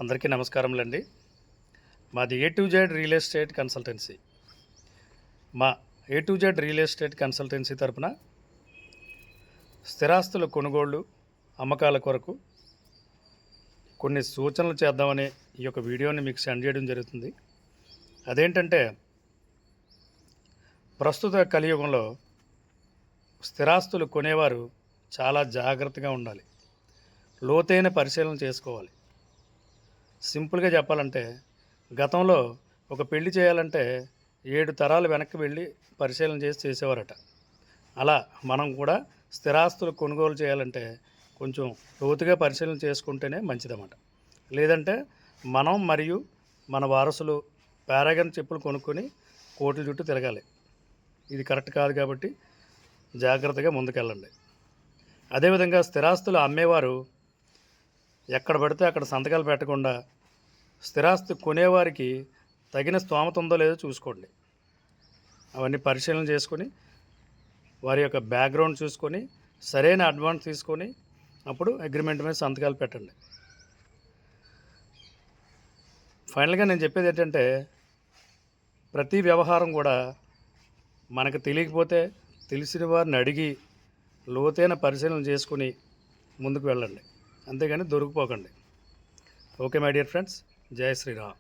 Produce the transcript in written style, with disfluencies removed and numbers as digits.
అందరికీ నమస్కారములండి. మాది A to Z real estate consultancy. మా A to Z real estate consultancy తరపున స్థిరాస్తుల కొనుగోళ్ళు, అమ్మకాల కొరకు కొన్ని సూచనలు చేద్దామని ఈ యొక్క వీడియోని మీకు సెండ్ చేయడం జరుగుతుంది. అదేంటంటే, ప్రస్తుత కలియుగంలో స్థిరాస్తులు కొనేవారు చాలా జాగ్రత్తగా ఉండాలి. లోతైన పరిశీలన చేసుకోవాలి. సింపుల్గా చెప్పాలంటే, గతంలో ఒక పెళ్లి చేయాలంటే 7 తరాలు వెనక్కి వెళ్ళి పరిశీలన చేసేవారట. అలా మనం కూడా స్థిరాస్తులు కొనుగోలు చేయాలంటే కొంచెం లోతుగా పరిశీలన చేసుకుంటేనే మంచిదన్నమాట. లేదంటే మనం మరియు మన వారసులు పారాగన్ చెప్పులు కొనుక్కొని కోట్ల చుట్టూ తిరగాలి. ఇది కరెక్ట్ కాదు కాబట్టి జాగ్రత్తగా ముందుకెళ్ళండి. అదేవిధంగా స్థిరాస్తులు అమ్మేవారు ఎక్కడ పడితే అక్కడ సంతకాలు పెట్టకుండా స్థిరాస్తి కొనేవారికి తగిన స్తోమత ఉందో లేదో చూసుకోండి. అవన్నీ పరిశీలన చేసుకొని వారి యొక్క బ్యాక్గ్రౌండ్ చూసుకొని సరైన అడ్వాన్స్ తీసుకొని అప్పుడు అగ్రిమెంట్ మీద సంతకాలు పెట్టండి. ఫైనల్గా నేను చెప్పేది ఏంటంటే, ప్రతి వ్యవహారం కూడా మనకు తెలియకపోతే తెలిసిన వారిని అడిగి లోతైన పరిశీలన చేసుకుని ముందుకు వెళ్ళండి. అంతేగాని దొరికిపోకండి. ఓకే మై డియర్ ఫ్రెండ్స్, జై శ్రీరామ్.